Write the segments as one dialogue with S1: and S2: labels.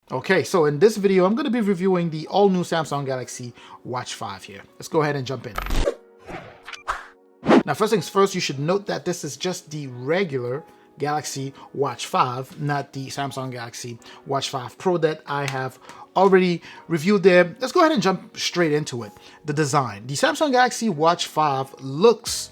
S1: Okay, so in this video, I'm going to be reviewing the all-new Samsung Galaxy Watch 5 here. Let's go ahead and jump in. Now, first things first, you should note that this is just the regular Galaxy Watch 5, not the Samsung Galaxy Watch 5 Pro that I have already reviewed there. Let's go ahead and jump straight into it. The design. The Samsung Galaxy Watch 5 looks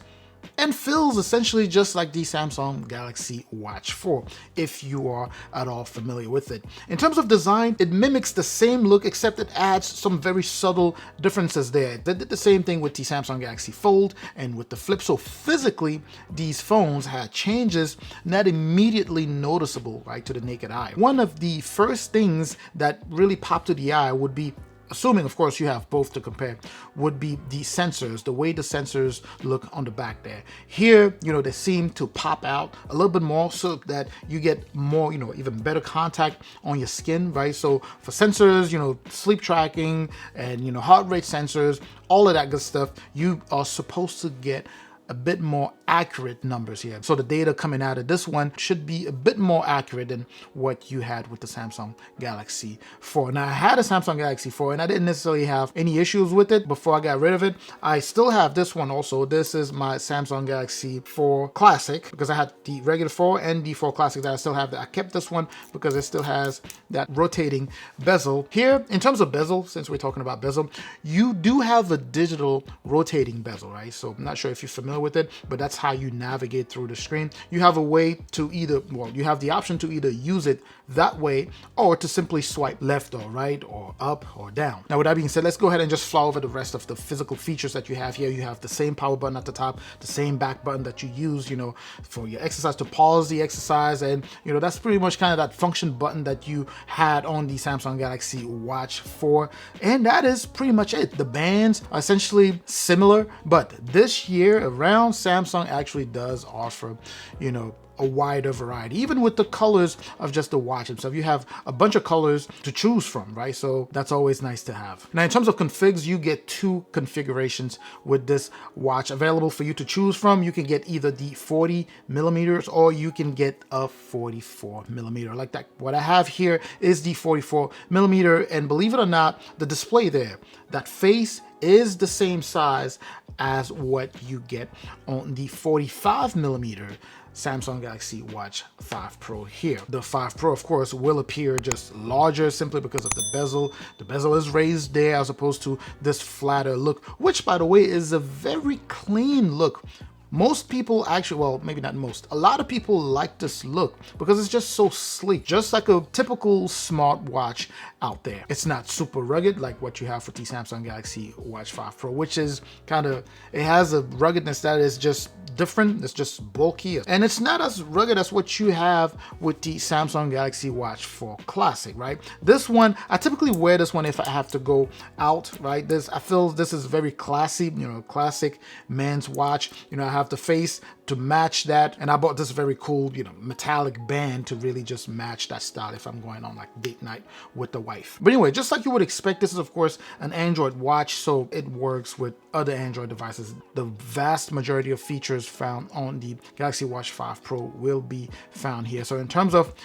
S1: and feels essentially just like the Samsung Galaxy Watch 4, if you are at all familiar with it. In terms of design, it mimics the same look, except it adds some very subtle differences there. They did the same thing with the Samsung Galaxy Fold and with the Flip. So physically, these phones had changes not immediately noticeable, right, to the naked eye. One of the first things that really popped to the eye would be, assuming of course you have both to compare, would be the sensors, the way the sensors look on the back there. Here, they seem to pop out a little bit more so that you get more, even better contact on your skin, right? So for sensors, sleep tracking and, heart rate sensors, all of that good stuff, you are supposed to get a bit more accurate numbers here. So the data coming out of this one should be a bit more accurate than what you had with the Samsung Galaxy 4. Now, I had a Samsung Galaxy 4 and I didn't necessarily have any issues with it before I got rid of it. I still have this one also. This is my Samsung Galaxy 4 Classic, because I had the regular 4 and the 4 Classic that I still have. I kept this one because it still has that rotating bezel. Here, in terms of bezel, since we're talking about bezel, you do have a digital rotating bezel, right? So I'm not sure if you're familiar with it, but that's how you navigate through the screen. You have a way to either, you have the option to either use it that way or to simply swipe left or right or up or down. Now, with that being said, let's go ahead and just fly over the rest of the physical features that you have here. You have the same power button at the top, the same back button that you use, for your exercise, to pause the exercise. And, that's pretty much kind of that function button that you had on the Samsung Galaxy Watch 4. And that is pretty much it. The bands are essentially similar, but this year around, Samsung actually does offer, a wider variety, even with the colors of just the watch itself. You have a bunch of colors to choose from, right? So that's always nice to have. Now, in terms of configs, you get 2 configurations with this watch available for you to choose from. You can get either the 40 millimeters or you can get a 44 millimeter like that. What I have here is the 44 millimeter, and believe it or not, the display there, that face is the same size as what you get on the 45 millimeter Samsung Galaxy Watch 5 Pro here. The 5 Pro, of course, will appear just larger simply because of the bezel. The bezel is raised there as opposed to this flatter look, which, by the way, is a very clean look. Most people actually, well, maybe not most, a lot of people like this look because it's just so sleek, just like a typical smartwatch out there. It's not super rugged like what you have with the Samsung Galaxy Watch 5 Pro, which is it has a ruggedness that is just different. It's just bulky, and it's not as rugged as what you have with the Samsung Galaxy Watch 4 Classic, right? This one, I typically wear this one if I have to go out, right? I feel this is very classy, classic man's watch. I have the face to match that, and I bought this very cool, metallic band to really just match that style if I'm going on like date night with the wife. But anyway, just like you would expect, this is of course an Android watch, so it works with other Android devices. The vast majority of features found on the Galaxy Watch 5 Pro will be found here. So in terms of,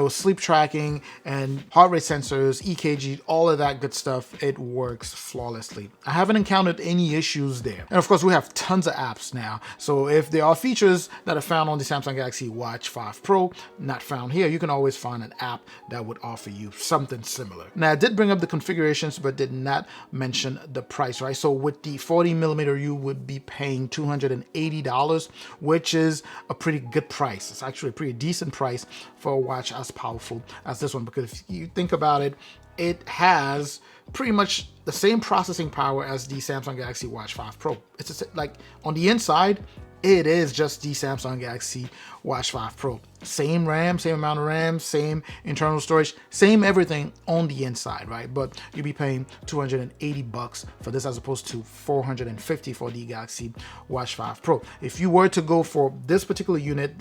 S1: sleep tracking and heart rate sensors, EKG, all of that good stuff, it works flawlessly. I haven't encountered any issues there. And of course, we have tons of apps now. So if there are features that are found on the Samsung Galaxy Watch 5 Pro not found here, you can always find an app that would offer you something similar. Now, I did bring up the configurations, but did not mention the price, right? So with the 40 millimeter, you would be paying $280, which is a pretty good price. It's actually a pretty decent price for a watch as powerful as this one, because if you think about it, it has pretty much the same processing power as the Samsung Galaxy Watch 5 Pro. It's just like on the inside, it is just the Samsung Galaxy Watch 5 Pro. Same RAM, same amount of RAM, same internal storage, same everything on the inside, right? But you'll be paying $280 for this as opposed to $450 for the Galaxy Watch 5 Pro. If you were to go for this particular unit,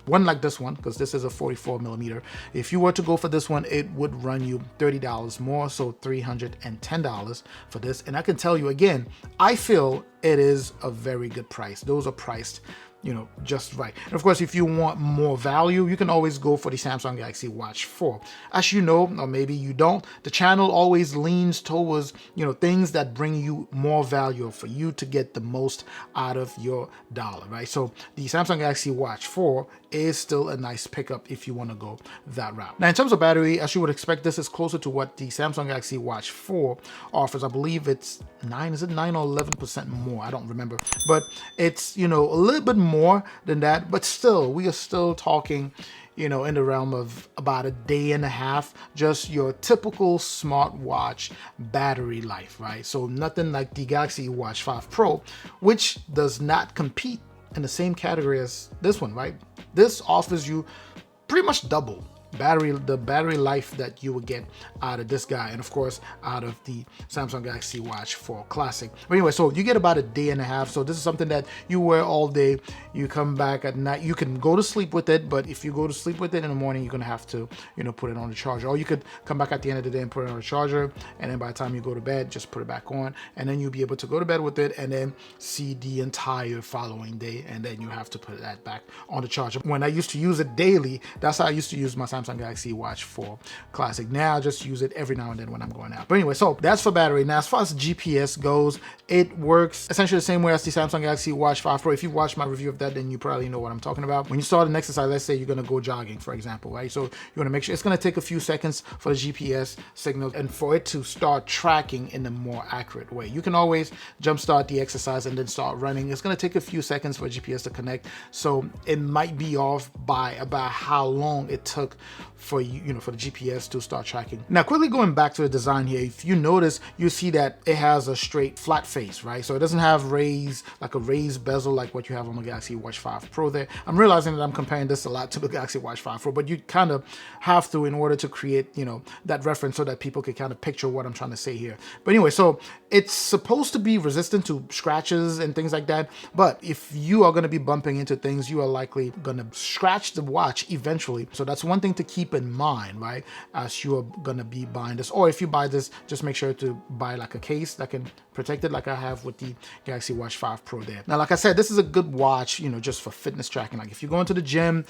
S1: one like this one, because this is a 44 millimeter. If you were to go for this one, it would run you $30 more, so $310 for this. And I can tell you again, I feel it is a very good price. Those are priced, just right. And of course, if you want more value, you can always go for the Samsung Galaxy Watch 4. As you know, or maybe you don't, the channel always leans towards, things that bring you more value for you to get the most out of your dollar, right? So the Samsung Galaxy Watch 4 is still a nice pickup if you want to go that route. Now, in terms of battery, as you would expect, this is closer to what the Samsung Galaxy Watch 4 offers. I believe it's 9 or 11% more? I don't remember, but it's, a little bit more than that, but still, we are still talking, in the realm of about a day and a half, just your typical smartwatch battery life, right? So nothing like the Galaxy Watch 5 Pro, which does not compete in the same category as this one, right? This offers you pretty much double the battery life that you would get out of this guy, and of course out of the Samsung Galaxy Watch 4 Classic. But anyway, so you get about a day and a half. So this is something that you wear all day. You come back at night, you can go to sleep with it, but if you go to sleep with it in the morning, you're gonna have to put it on the charger, or you could come back at the end of the day and put it on the charger, and then by the time you go to bed, just put it back on, and then you'll be able to go to bed with it and then see the entire following day, and then you have to put that back on the charger. When I used to use it daily, that's how I used to use my Samsung Galaxy Watch 4 Classic. Now I just use it every now and then when I'm going out. But anyway, so that's for battery. Now, as far as GPS goes, it works essentially the same way as the Samsung Galaxy Watch 5 Pro. If you've watched my review of that, then you probably know what I'm talking about. When you start an exercise, let's say you're going to go jogging, for example, right? So you want to make sure it's going to take a few seconds for the GPS signal and for it to start tracking in a more accurate way. You can always jumpstart the exercise and then start running. It's going to take a few seconds for GPS to connect. So it might be off by about how long it took for for the GPS to start tracking. Now, quickly going back to the design here, if you notice, you see that it has a straight flat face, right? So it doesn't have a raised bezel like what you have on the Galaxy Watch 5 Pro there. I'm realizing that I'm comparing this a lot to the Galaxy Watch 5 Pro, but you kind of have to in order to create, that reference so that people can kind of picture what I'm trying to say here. But anyway, so it's supposed to be resistant to scratches and things like that. But if you are going to be bumping into things, you are likely going to scratch the watch eventually. So that's one thing to keep in mind, right? As you are going to be buying this, or if you buy this, just make sure to buy like a case that can protect it, like I have with the Galaxy Watch 5 Pro there. Now, like I said, this is a good watch, just for fitness tracking. Like if you're going to the gym,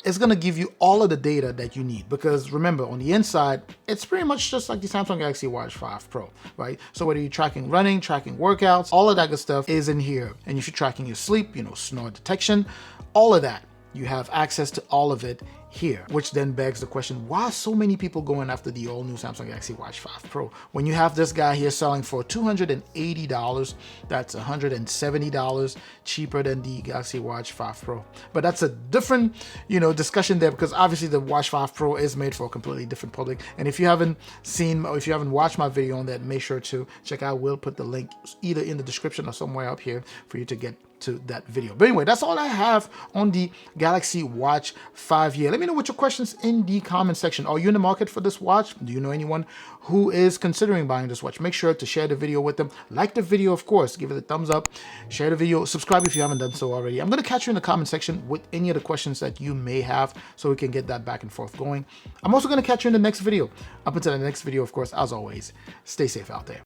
S1: it's going to give you all of the data that you need, because remember, on the inside, it's pretty much just like the Samsung Galaxy Watch 5 Pro, right? So whether you're tracking running, tracking workouts, all of that good stuff is in here. And if you're tracking your sleep, snore detection, all of that, you have access to all of it here, which then begs the question, why are so many people going after the all-new Samsung Galaxy Watch 5 Pro when you have this guy here selling for $280? That's $170 cheaper than the Galaxy Watch 5 Pro. But that's a different, discussion there, because obviously the Watch 5 Pro is made for a completely different public. And if you haven't seen, or if you haven't watched my video on that, make sure to check out. We'll put the link either in the description or somewhere up here for you to get to that video. But anyway, that's all I have on the Galaxy Watch 5 here. Let me know what your questions in the comment section. Are you in the market for this watch? Do you know anyone who is considering buying this watch? Make sure to share the video with them. Like the video, of course, give it a thumbs up, share the video, subscribe if you haven't done so already. I'm going to catch you in the comment section with any of the questions that you may have, so we can get that back and forth going. I'm also going to catch you in the next video. Up until the next video, of course, as always, stay safe out there.